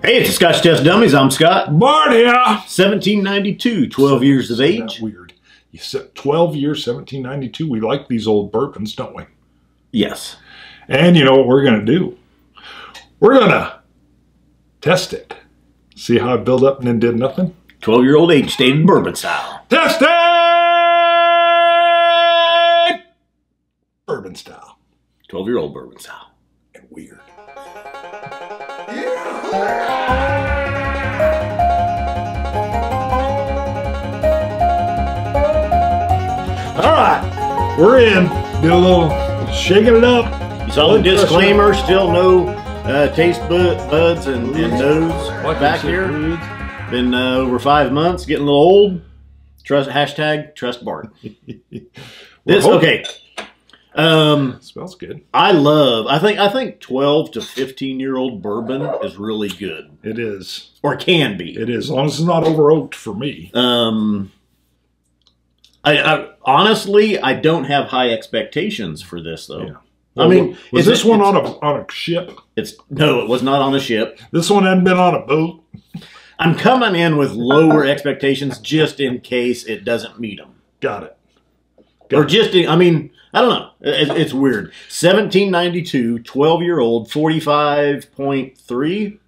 Hey, it's the Scotch Test Dummies. I'm Scott. Bart here. 1792, 12 years of age. Weird. You said 12 years, 1792. We like these old bourbons, don't we? Yes. And you know what we're going to do? We're going to test it. See how I built up and then did nothing? 12-year-old age stated bourbon style. Test it! Bourbon style. 12-year-old bourbon style. And weird. All right, we're in. Did a little shaking it up. You saw the disclaimer. Still no taste buds and nose back here. Been over 5 months. Getting a little old. Trust Bart. Okay. Smells good. I think 12 to 15-year-old bourbon is really good. It is. Or can be. It is, as long as it's not over oaked for me. I honestly, I don't have high expectations for this though. Yeah. Well, I mean, was this one on a ship? No, it was not on a ship. This one hadn't been on a boat. I'm coming in with lower expectations just in case it doesn't meet them. Got it. I mean, I don't know. It's weird. 1792, 12-year-old, 45.3.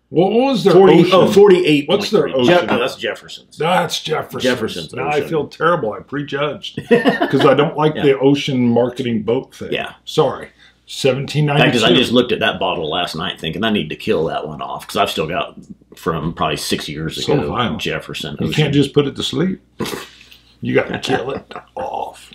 What was their ocean? Oh, 48. What's their ocean? No, that's Jefferson's. That's Jefferson's. Jefferson's now ocean. I feel terrible. I prejudged because I don't like the ocean marketing boat thing. Yeah. Sorry. 1792. Because I just looked at that bottle last night thinking I need to kill that one off because I've still got from probably 6 years ago Jefferson. You can't just put it to sleep. You got to kill it off.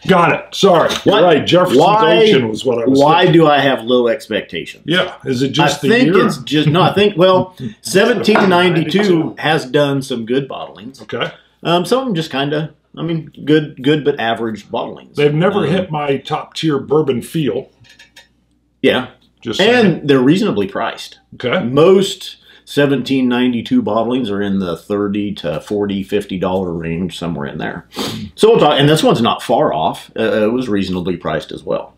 Got it. Sorry. You're right. Jefferson's Ocean was what I was Why thinking. do I have low expectations? Yeah. Is it just the year? year? It's just, no, I think, well, 1792 has done some good bottlings. Okay. Some of them just kind of, I mean, good but average bottlings. They've never hit my top tier bourbon feel. Yeah. And they're reasonably priced. Okay. Most 1792 bottlings are in the $30 to $40, $50 range, somewhere in there. So we'll talk, and this one's not far off. It was reasonably priced as well.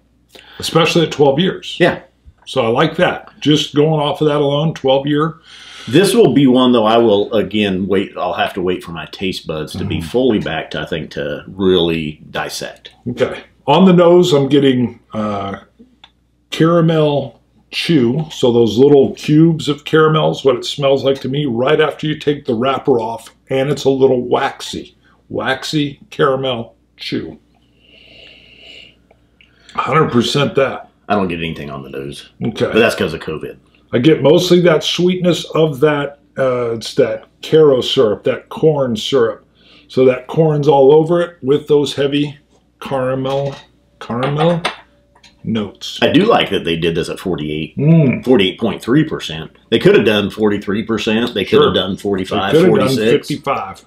Especially at 12 years. Yeah. So I like that. Just going off of that alone, 12-year. This will be one, though, I will, again, wait. I'll have to wait for my taste buds to be fully backed, I think, to really dissect. Okay. On the nose, I'm getting caramel chew. So those little cubes of caramel is what it smells like to me right after you take the wrapper off. And it's a little waxy. Waxy caramel chew. 100% that. I don't get anything on the nose. Okay. But that's because of COVID. I get mostly that sweetness of that, it's that caro syrup, that corn syrup. So that corn's all over it with those heavy caramel notes. I do like that they did this at 48.3%. They could have done 43%. They could have done 45, they could 46. Have done 55.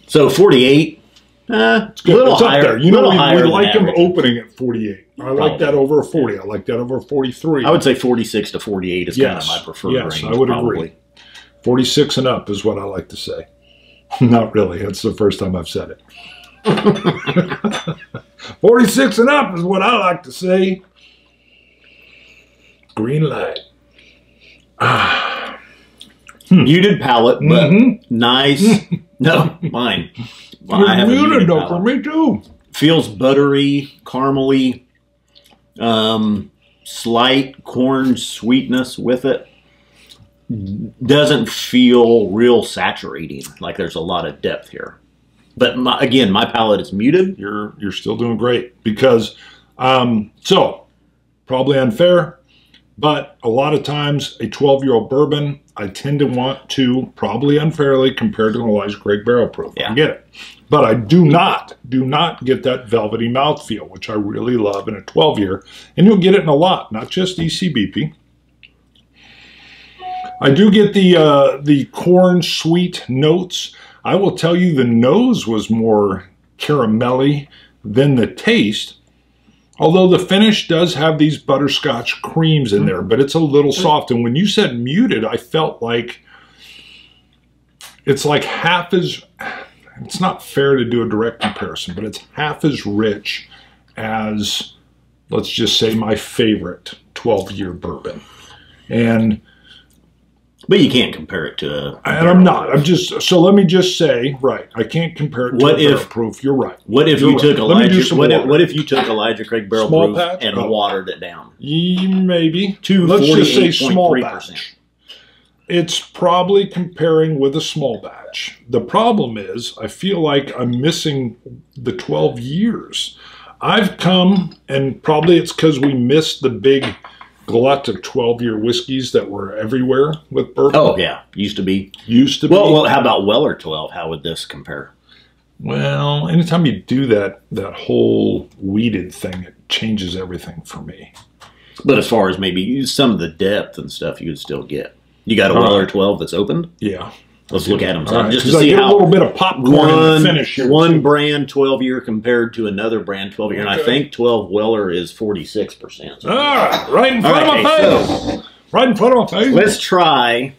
So 48. It's good. Little it's higher, up there. You know, we like them average. opening at 48. I like that over 40. I like that over 43. I would say 46 to 48 is kind of my preferred range. Yes, I would agree. 46 and up is what I like to say. Not really. That's the first time I've said it. 46 and up is what I like to say. Green light. Muted palate, but nice. No, mine. I have muted though for me too. Feels buttery, caramely, slight corn sweetness with it. Doesn't feel real saturating, like there's a lot of depth here. But again, my palate is muted. You're still doing great because, so probably unfair, but a lot of times a 12-year-old bourbon, I tend to want to, probably unfairly, compared to an Elijah Craig Barrel Proof. Yeah. I get it. But I do not get that velvety mouthfeel, which I really love in a 12-year. And you'll get it in a lot, not just ECBP. I do get the corn sweet notes. I will tell you the nose was more caramelly than the taste. Although the finish does have these butterscotch creams in there, but it's a little soft. And when you said muted, I felt like it's like half as, it's not fair to do a direct comparison, but it's half as rich as, let's just say, my favorite 12-year bourbon. But you can't compare it to and I'm not. I'm just, so let me just say, right, I can't compare it to a barrel proof. You're right. What if you took Elijah, what if you took Elijah Craig barrel proof and watered it down? Maybe. Let's just say small batch. It's probably comparing with a small batch. The problem is, I feel like I'm missing the 12 years. I've come, and probably it's because we missed the big glut of 12-year whiskeys that were everywhere with bourbon. Oh, yeah. Used to be. Well, how about Weller 12? How would this compare? Well, anytime you do that whole weeded thing, it changes everything for me. But as far as maybe some of the depth and stuff you would still get. You got a Weller 12 that's opened? Yeah. Let's look at them. Right. Just to see how a little bit of popcorn in the finish here. One brand 12-year compared to another brand 12-year. And I think 12 Weller is 46%. Right in front of my face. Right in front of my face. Let's try.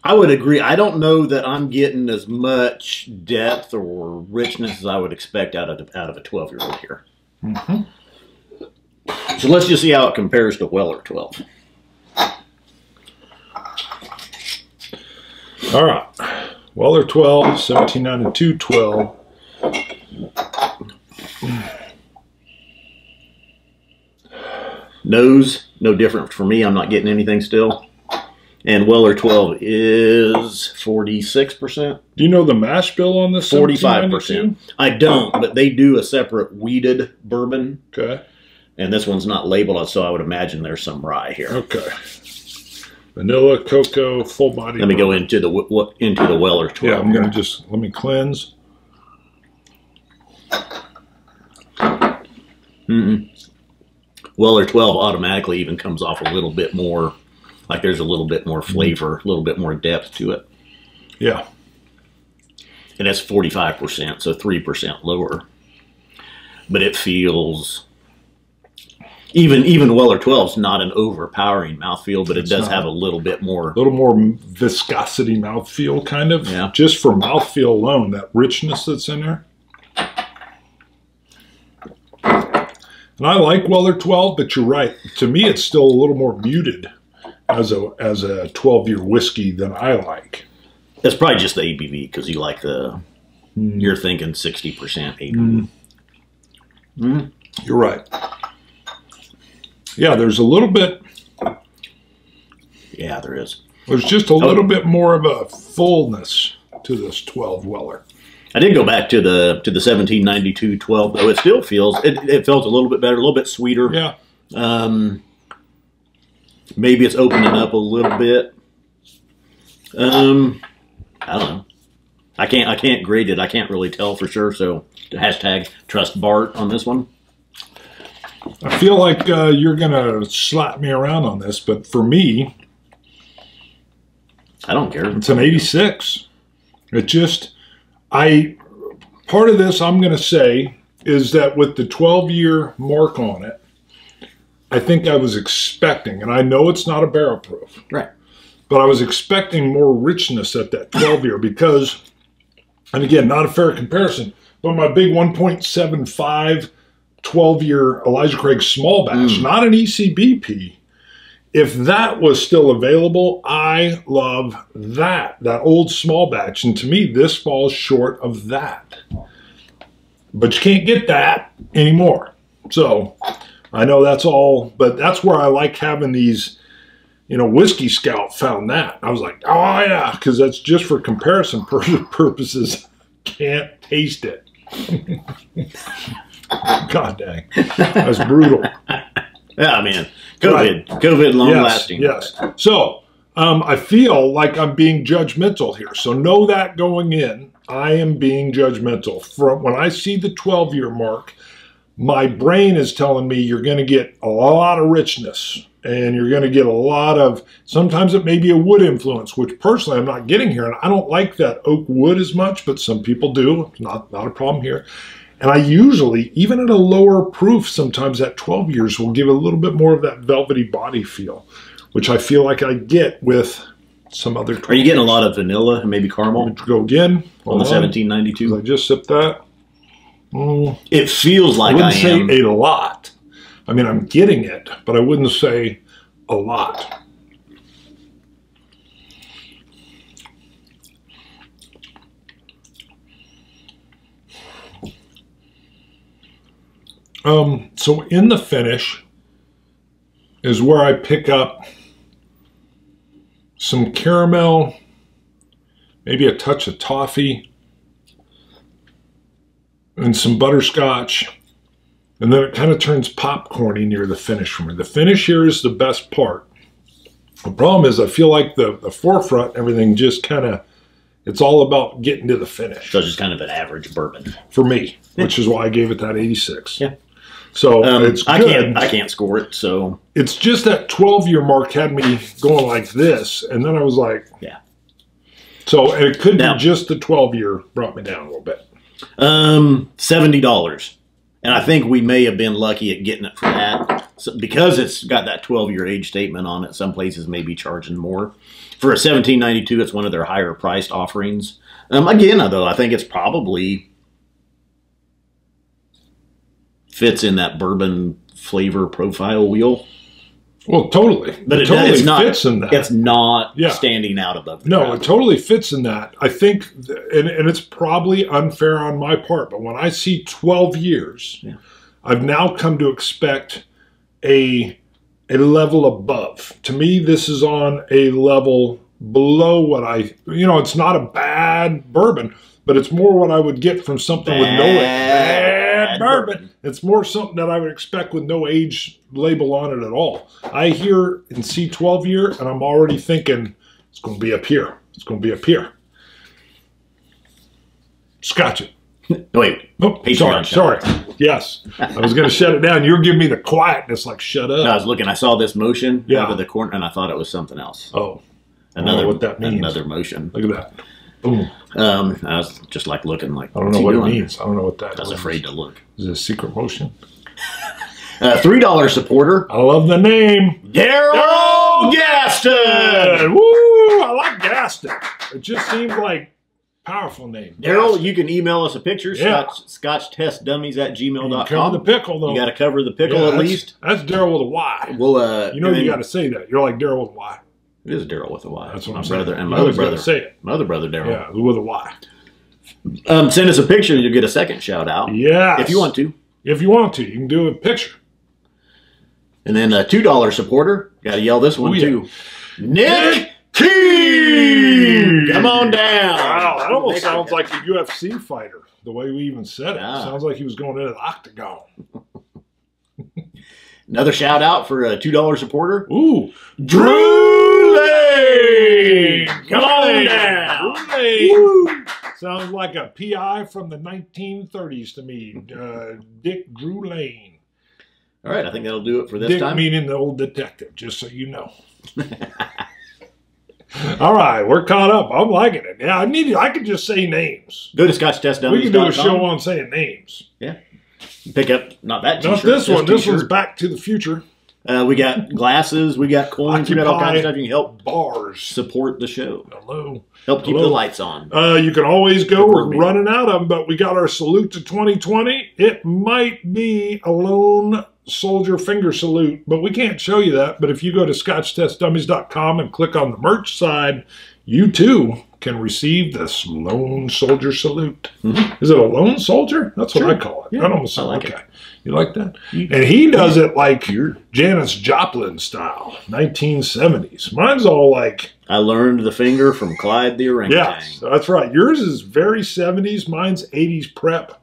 I would agree. I don't know that I'm getting as much depth or richness as I would expect out of a 12-year-old here. Mm-hmm. So let's just see how it compares to Weller 12. All right. Weller 12, 1792 12. Nose, no different for me. I'm not getting anything still. And Weller 12 is 46%. Do you know the mash bill on this? 45%. I don't, but they do a separate weeded bourbon. Okay. And this one's not labeled, so I would imagine there's some rye here. Okay. Vanilla, cocoa, full body. Let me go into the Weller 12. Yeah, I'm going to just, let me cleanse. Weller 12 automatically even comes off a little bit more, like there's a little bit more flavor, a little bit more depth to it. Yeah. And that's 45%, so 3% lower. But it feels... Even Weller 12 is not an overpowering mouthfeel, but it does have a little bit more... A little more viscosity mouthfeel, kind of. Yeah. Just for mouthfeel alone, that richness that's in there. And I like Weller 12, but you're right. To me, it's still a little more muted as a 12-year whiskey than I like. It's probably just the ABV, because you like the... You're thinking 60% ABV. You're right. Yeah, there's a little bit. Yeah, there is. There's just a little bit more of a fullness to this 12 Weller. I did go back to the 1792 12, though. It still feels it felt a little bit better, a little bit sweeter. Yeah. Maybe it's opening up a little bit. I don't know. I can't grade it. I can't really tell for sure. So hashtag trust Bart on this one. I feel like you're going to slap me around on this, but for me, I don't care. It's an 86. It just, part of this I'm going to say is that with the 12-year mark on it, I think I was expecting, and I know it's not a barrel proof. Right. But I was expecting more richness at that 12-year because, and again, not a fair comparison, but my big 1.75 12-year Elijah Craig small batch, not an ECBP. If that was still available, I love that old small batch. And to me, this falls short of that. But you can't get that anymore. So I know that's all, but that's where I like having these, Whiskey Scout found that. I was like, oh yeah, because that's just for comparison purposes. Can't taste it. God dang. That's brutal. Yeah, man. COVID long lasting. Yes. So I feel like I'm being judgmental here. So know that going in, I am being judgmental. From when I see the 12-year mark, my brain is telling me you're going to get a lot of richness and you're going to get a lot of, sometimes it may be a wood influence, which personally I'm not getting here. And I don't like that oak wood as much, but some people do. Not a problem here. And I usually, even at a lower proof, sometimes at 12 years, will give a little bit more of that velvety body feel, which I feel like I get with some other 12. Are you getting a lot of vanilla and maybe caramel? Go again on the 1792. I just sipped that. It feels like I wouldn't say a lot. I mean, I'm getting it, but I wouldn't say a lot. So in the finish is where I pick up some caramel, maybe a touch of toffee, and some butterscotch, and then it kind of turns popcorny near the finish for me. The finish here is the best part. The problem is I feel like the forefront, everything just kind of, it's all about getting to the finish. So it's just kind of an average bourbon. For me, which is why I gave it that 86. Yeah. So it's good. I can't score it, so. It's just that 12-year mark had me going like this, and then I was like. Yeah. So it could be just the 12-year brought me down a little bit. $70. And I think we may have been lucky at getting it for that. So, because it's got that 12-year age statement on it, some places may be charging more. For a 1792, it's one of their higher priced offerings. Again, though, I think it's probably fits in that bourbon flavor profile wheel. Well, totally. But it totally fits in that. It's not standing out above the crowd. It totally fits in that. I think, and it's probably unfair on my part, but when I see 12 years, I've now come to expect a level above. To me, this is on a level below what it's not a bad bourbon, but it's more what I would get from something with no bad bourbon. It's more something that I would expect with no age label on it at all. I hear and see 12-year, and I'm already thinking it's going to be up here. It's going to be up here. Scotch It. Wait. Oh, sorry. Yes. I was going to shut it down. You're giving me the quietness, like shut up. No, I was looking. I saw this motion out of the corner, and I thought it was something else. Oh. I don't know what that means. Another motion. Look at that. Boom. I was just like looking like. I don't know what it means. I don't know what that is. I was afraid to look. Is it a secret motion? $3 supporter. I love the name. Daryl Gaston. Woo! I like Gaston. It just seems like powerful name. Daryl, you can email us a picture. ScotchTestDummies@gmail.com. Cover the pickle, though. You got to cover the pickle at least. That's Daryl with a Y. Well, you got to say that. You're like Daryl with a Y. It is Daryl with a Y. That's what my I'm brother saying. and my other brother. Say it. My other brother Daryl. Yeah, with a Y. Send us a picture, you'll get a second shout out. Yeah. If you want to. If you want to, you can do a picture. And then a $2 supporter. Got to yell this one too. Nick King! Come on down. Wow, that almost sounds like a UFC fighter. The way we even said it. Sounds like he was going into the octagon. Another shout out for a $2 supporter. Ooh. Drew Lane! Come on down. Drew Lane. Sounds like a PI from the 1930s to me. Dick Drew Lane. All right, I think that'll do it for this time. Dick meaning the old detective, just so you know. All right, we're caught up. I'm liking it. Yeah, I could just say names. Go to ScotchTestDummies.com. We can do a show on saying names. Yeah. Pick up, not that t-shirt. Not this one. This one's Back to the Future. We got glasses. We got coins. We got all kinds of stuff. You can help bars support the show. Hello. Help keep the lights on. You can always go. We're running out of them, but we got our salute to 2020. It might be a lone soldier finger salute, but we can't show you that. But if you go to ScotchTestDummies.com and click on the merch side, you too can receive this lone soldier salute. Mm-hmm. Is it a lone soldier? That's what I call it. Yeah, that almost sounds like okay. You like that? And he does it like Janis Joplin style, 1970s. Mine's all like... I learned the finger from Clyde the Orangutan. Yes, that's right. Yours is very 70s. Mine's 80s prep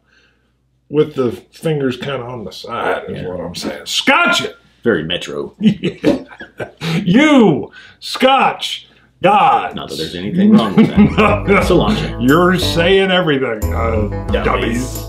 with the fingers kind of on the side is what I'm saying. Scotch It! Very metro. You, Scotch, God. Not that there's anything wrong with that. Cilantro. You're saying everything, dummies.